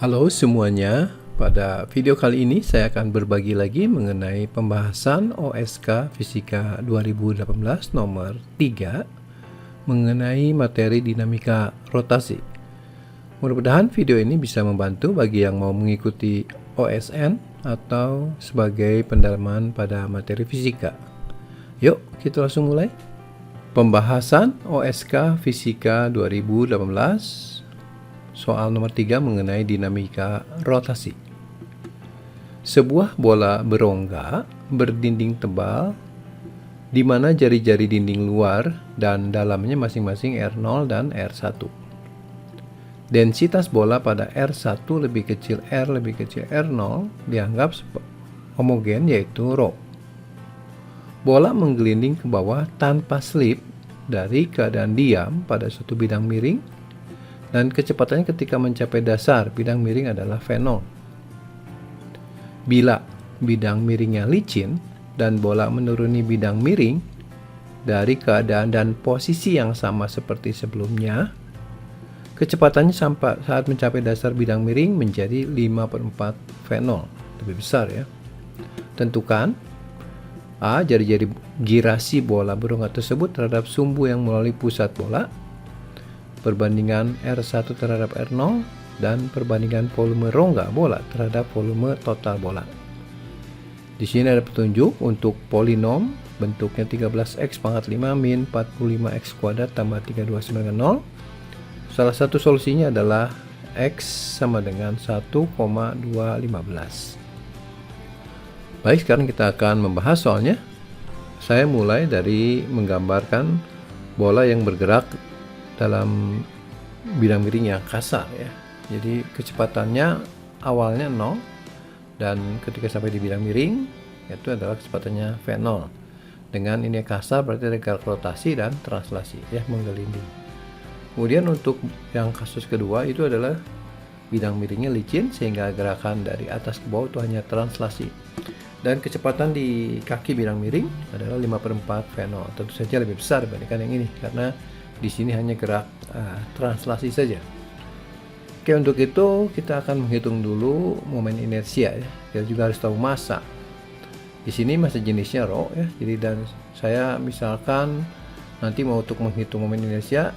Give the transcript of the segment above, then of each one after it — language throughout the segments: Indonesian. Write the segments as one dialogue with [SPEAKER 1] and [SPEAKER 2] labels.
[SPEAKER 1] Halo semuanya, pada video kali ini saya akan berbagi lagi mengenai pembahasan OSK Fisika 2018 nomor 3 mengenai materi dinamika rotasi. Mudah-mudahan video ini bisa membantu bagi yang mau mengikuti OSN atau sebagai pendalaman pada materi fisika. Yuk, kita langsung mulai. Pembahasan OSK Fisika 2018 soal nomor 3 mengenai dinamika rotasi. Sebuah bola berongga berdinding tebal di mana jari-jari dinding luar dan dalamnya masing-masing R0 dan R1. Densitas bola pada R1 lebih kecil R lebih kecil R0 dianggap homogen, yaitu rho. Bola menggelinding ke bawah tanpa slip dari keadaan diam pada suatu bidang miring, dan kecepatannya ketika mencapai dasar bidang miring adalah V0. Bila bidang miringnya licin dan bola menuruni bidang miring dari keadaan dan posisi yang sama seperti sebelumnya, kecepatannya sampai saat mencapai dasar bidang miring menjadi 5/4 V0, lebih besar ya. Tentukan A. Jari-jari girasi bola berongga tersebut terhadap sumbu yang melalui pusat bola, perbandingan R1 terhadap R0, dan perbandingan volume rongga bola terhadap volume total bola. Di sini ada petunjuk untuk polinom bentuknya 13x pangkat 5 min 45x kuadrat tambah 3290. Salah satu solusinya adalah x sama dengan 1,215. Baik, sekarang kita akan membahas soalnya. Saya mulai dari menggambarkan bola yang bergerak dalam bidang miring yang kasar ya. Jadi kecepatannya awalnya 0 dan ketika sampai di bidang miring itu adalah kecepatannya V0. Dengan ini kasar berarti ada gerak rotasi dan translasi ya, menggelinding. Kemudian untuk yang kasus kedua itu adalah bidang miringnya licin sehingga gerakan dari atas ke bawah itu hanya translasi. Dan kecepatan di kaki bidang miring adalah 5/4 V0. Tentu saja lebih besar dibandingkan yang ini karena di sini hanya gerak translasi saja. Oke, untuk itu kita akan menghitung dulu momen inersia ya. Kita juga harus tahu massa. Di sini massa jenisnya rho ya. Jadi dan saya misalkan nanti mau untuk menghitung momen inersia,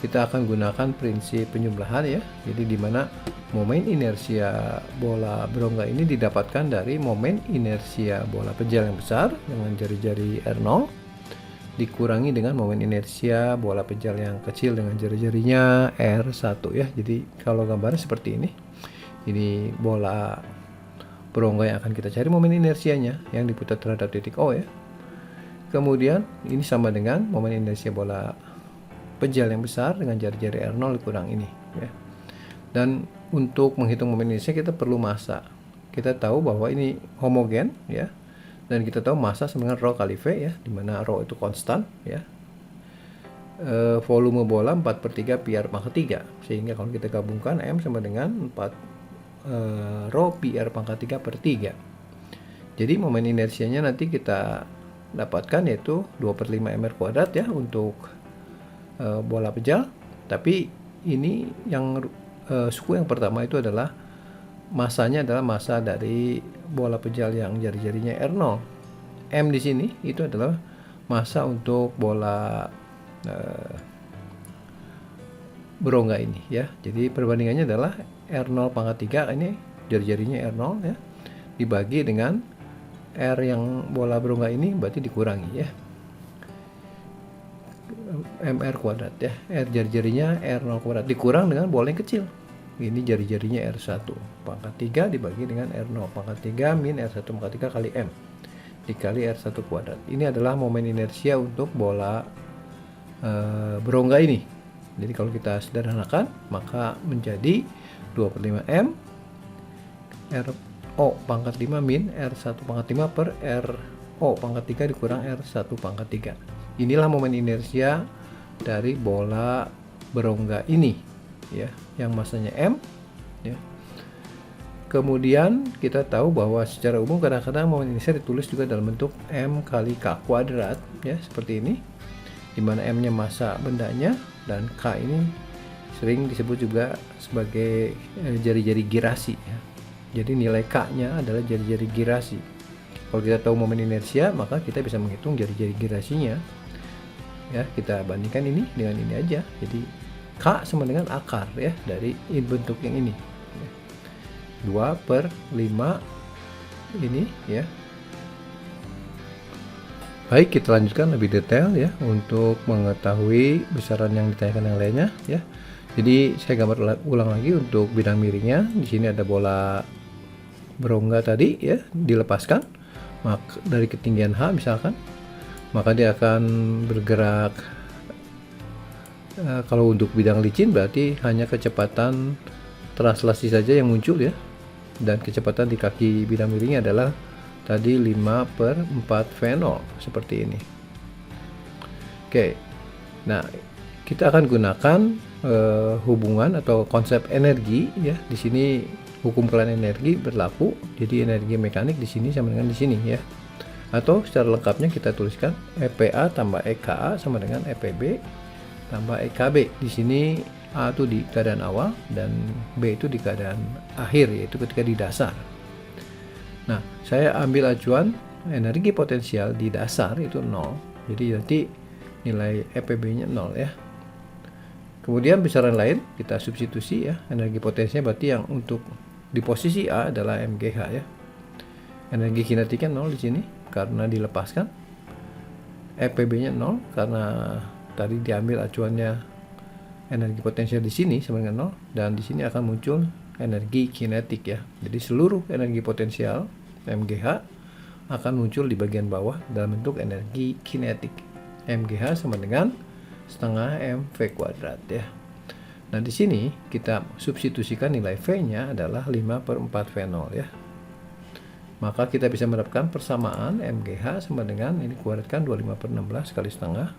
[SPEAKER 1] kita akan gunakan prinsip penyebelahan ya. Jadi di mana momen inersia bola berongga ini didapatkan dari momen inersia bola pejal yang besar dengan jari-jari R0 dikurangi dengan momen inersia bola pejal yang kecil dengan jari-jarinya R1 ya. Jadi kalau gambarnya seperti ini. Ini bola berongga yang akan kita cari momen inersianya yang diputar terhadap titik O ya. Kemudian ini sama dengan momen inersia bola pejal yang besar dengan jari-jari R0 dikurang ini ya. Dan untuk menghitung momen inersia kita perlu massa. Kita tahu bahwa ini homogen ya. Dan kita tahu massa sama dengan rho kali V ya, dimana rho itu konstan ya. Volume bola 4/3 pi r pangkat 3, sehingga kalau kita gabungkan M sama dengan 4 rho pi r pangkat 3/3. Jadi momen inersianya nanti kita dapatkan yaitu 2/5 mr kuadrat ya untuk bola pejal. Tapi ini yang suku yang pertama itu adalah massanya adalah massa dari bola pejal yang jari-jarinya R0. M di sini itu adalah massa untuk bola berongga ini ya. Jadi perbandingannya adalah R0 pangkat 3 ini jari-jarinya R0 ya, dibagi dengan R yang bola berongga ini berarti dikurangi ya. MR kuadrat ya. R jari-jarinya R0 kuadrat dikurang dengan bola yang kecil. Ini jari-jarinya R1 pangkat 3 dibagi dengan R0 pangkat 3 min R1 pangkat 3 kali M dikali R1 kuadrat. Ini adalah momen inersia untuk bola berongga ini. Jadi kalau kita sederhanakan maka menjadi 2/5 M RO pangkat 5 min R1 pangkat 5 per RO pangkat 3 dikurang R1 pangkat 3. Inilah momen inersia dari bola berongga ini ya, yang massanya M ya. Kemudian kita tahu bahwa secara umum kadang-kadang momen inersia ditulis juga dalam bentuk M kali K kuadrat ya, seperti ini, di mana M nya massa bendanya dan K ini sering disebut juga sebagai jari-jari girasi ya. Jadi nilai K-nya adalah jari-jari girasi. Kalau kita tahu momen inersia, maka kita bisa menghitung jari-jari girasinya. Ya, kita bandingkan ini dengan ini aja. Jadi K sama dengan akar ya dari bentuk yang ini. 2/5 ini ya. Baik, kita lanjutkan lebih detail ya untuk mengetahui besaran yang ditanyakan yang lainnya ya. Jadi saya gambar ulang lagi untuk bidang miringnya. Di sini ada bola berongga tadi ya, dilepaskan maka dari ketinggian H misalkan, maka dia akan bergerak. Kalau untuk bidang licin berarti hanya kecepatan translasi saja yang muncul ya, dan kecepatan di kaki bidang miringnya adalah tadi 5/4 V0 seperti ini. Oke, nah kita akan gunakan hubungan atau konsep energi ya. Di sini hukum kelahiran energi berlaku, jadi energi mekanik di sini sama dengan di sini ya. Atau secara lengkapnya kita tuliskan EPA tambah EKA sama dengan EPB tambah EKB. Di sini A itu di keadaan awal dan B itu di keadaan akhir, yaitu ketika di dasar. Nah, saya ambil acuan energi potensial di dasar itu 0. Jadi nanti nilai EPB-nya 0 ya. Kemudian besaran lain kita substitusi ya. Energi potensialnya berarti yang untuk di posisi A adalah MGH ya. Energi kinetiknya 0 di sini karena dilepaskan. EPB-nya 0 karena tadi diambil acuannya energi potensial di sini sama dengan 0, dan di sini akan muncul energi kinetik ya. Jadi seluruh energi potensial MGH akan muncul di bagian bawah dalam bentuk energi kinetik. MGH sama dengan setengah mv kuadrat ya. Nah, di sini kita substitusikan nilai V-nya adalah 5/4 V0 ya. Maka kita bisa mendapatkan persamaan MGH sama dengan ini kuadratkan 25/16 kali setengah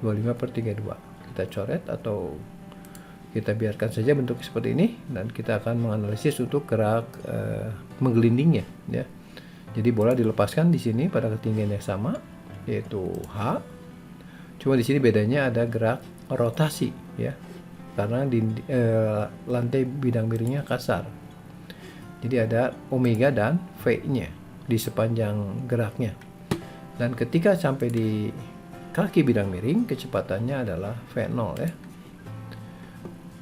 [SPEAKER 1] 25/32. Kita coret atau kita biarkan saja bentuk seperti ini, dan kita akan menganalisis untuk gerak menggelindingnya ya. Jadi bola dilepaskan di sini pada ketinggian yang sama yaitu H. Cuma di sini bedanya ada gerak rotasi ya. Karena di lantai bidang miringnya kasar. Jadi ada omega dan V-nya di sepanjang geraknya. Dan ketika sampai di kaki bidang miring, kecepatannya adalah V0 ya.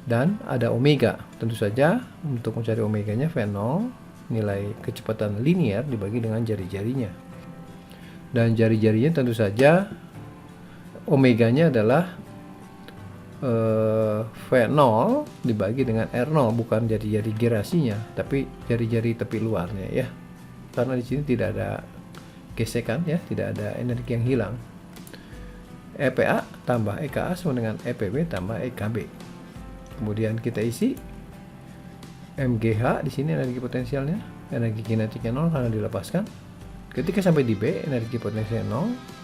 [SPEAKER 1] Dan ada omega. Tentu saja untuk mencari omeganya V0, nilai kecepatan linear dibagi dengan jari-jarinya. Dan jari-jarinya tentu saja omeganya adalah V0 dibagi dengan R0, bukan jari-jari girasinya, tapi jari-jari tepi luarnya ya. Karena di sini tidak ada gesekan ya, tidak ada energi yang hilang. EPA tambah EKA sama dengan EPB tambah EKB. Kemudian kita isi MGH di sini energi potensialnya, energi kinetiknya 0 karena dilepaskan. Ketika sampai di B, energi potensialnya 0.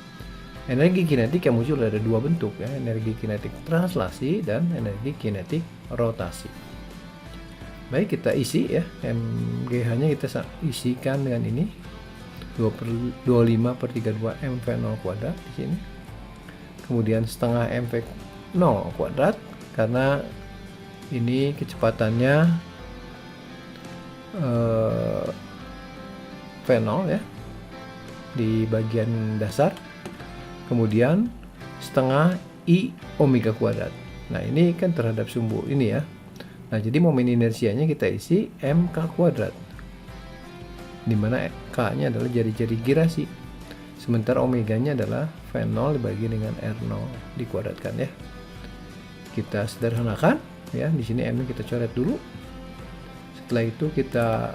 [SPEAKER 1] Energi kinetik yang muncul ada dua bentuk ya, energi kinetik translasi dan energi kinetik rotasi. Baik, kita isi ya, MGH-nya kita isikan dengan ini 25/32 mv0 kuadrat di sini. Kemudian setengah mv0 kuadrat karena ini kecepatannya V0 ya di bagian dasar. Kemudian setengah I omega kuadrat. Nah, ini kan terhadap sumbu ini ya. Nah, jadi momen inersianya kita isi MK kuadrat, di mana K-nya adalah jari-jari girasi, sementara omeganya adalah V0 dibagi dengan R0 dikuadratkan ya. Kita sederhanakan ya, di sini M-nya kita coret dulu. Setelah itu kita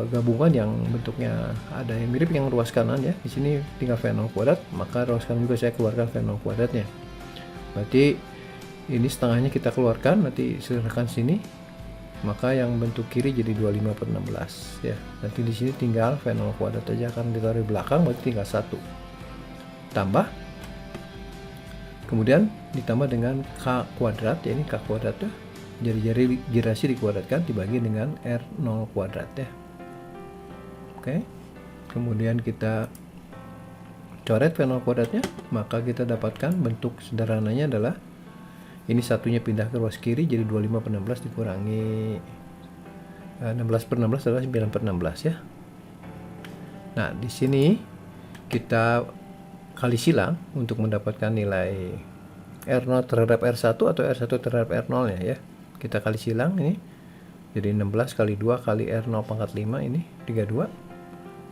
[SPEAKER 1] gabungan yang bentuknya ada yang mirip yang ruas kanan ya. Di sini tinggal V0 kuadrat, maka ruas kanan juga saya keluarkan V0 kuadratnya. Berarti ini setengahnya kita keluarkan, nanti sederhanakan sini. Maka yang bentuk kiri jadi 25/16 ya. Nanti di sini tinggal V0 kuadrat aja, akan ditaruh di belakang, berarti tinggal 1. Tambah. Kemudian ditambah dengan K kuadrat, ya ini K kuadrat tuh. Jari-jari girasi dikuadratkan dibagi dengan R0 kuadrat ya. Oke. Kemudian kita coret V0 kuadratnya, maka kita dapatkan bentuk sederhananya adalah Ini satunya pindah ke ruas kiri, jadi 25/16 dikurangi 16/16 adalah 9/16 ya. Nah, di sini kita kali silang untuk mendapatkan nilai R0 terhadap R1 atau R1 terhadap R0 ya. Kita kali silang ini. Jadi 16 kali 2 kali R0 pangkat 5 ini 32.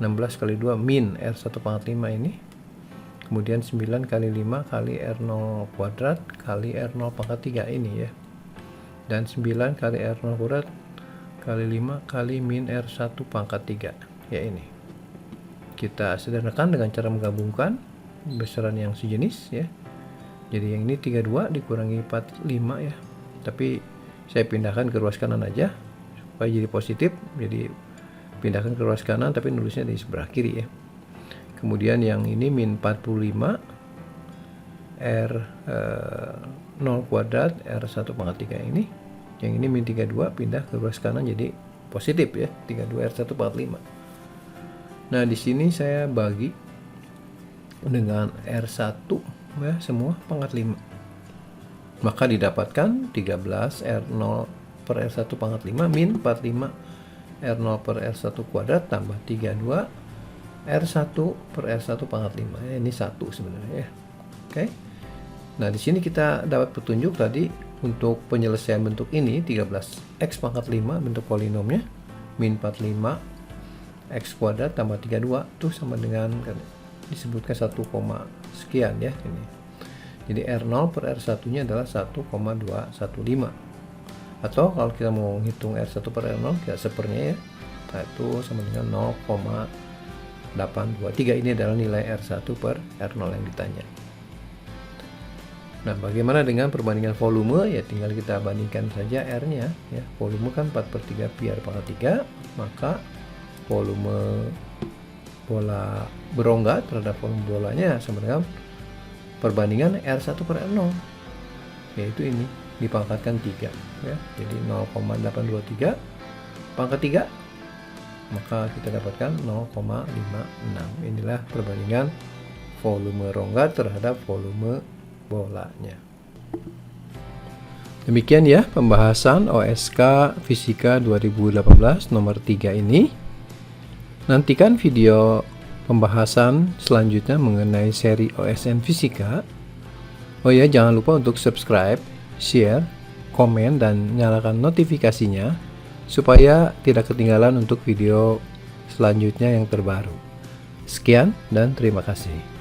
[SPEAKER 1] 16 kali 2 min R1 pangkat 5 ini. Kemudian 9 kali 5 kali R0 kuadrat kali R0 pangkat 3 ini ya. Dan 9 kali R0 kuadrat kali 5 kali min R1 pangkat 3 ya ini. Kita sederhanakan dengan cara menggabungkan besaran yang sejenis ya. Jadi yang ini 32 dikurangi 45 ya. Tapi saya pindahkan ke ruas kanan aja supaya jadi positif. Jadi pindahkan ke ruas kanan tapi nulisnya di sebelah kiri ya. Kemudian yang ini min 45 R0 kuadrat R1 pangkat 3 ini. Yang ini min 32 pindah ke ruas kanan jadi positif ya. 32 R1 pangkat 5. Nah, di sini saya bagi dengan R1 ya, semua pangkat 5. Maka didapatkan 13 R0 per R1 pangkat 5 min 45 R0 per R1 kuadrat tambah 32 R1 per R1 pangkat 5 ya, ini 1 sebenarnya ya. Oke. Nah, di sini kita dapat petunjuk tadi untuk penyelesaian bentuk ini 13x pangkat 5 bentuk polinomnya min 45 X kuadrat tambah 32 itu sama dengan disebutkan 1, sekian ya ini. Jadi R0 per R1 nya adalah 1,215. Atau kalau kita mau menghitung R1 per R0 kita sepernya ya. Nah, itu sama dengan 0,823. Ini adalah nilai R1 per R0 yang ditanya. Nah, bagaimana dengan perbandingan volume? Ya tinggal kita bandingkan saja R-nya ya. Volume kan 4/3 pi R pangkat 3, maka volume bola berongga terhadap volume bolanya sama dengan perbandingan R1 per R0, yaitu ini dipangkatkan 3 ya. Jadi 0,823 pangkat 3, maka kita dapatkan 0,56. Inilah perbandingan volume rongga terhadap volume bolanya. Demikian ya pembahasan OSK Fisika 2018 nomor 3 ini. Nantikan video pembahasan selanjutnya mengenai seri OSN Fisika. Oh ya, jangan lupa untuk subscribe, share, komen, dan nyalakan notifikasinya supaya tidak ketinggalan untuk video selanjutnya yang terbaru. Sekian dan terima kasih.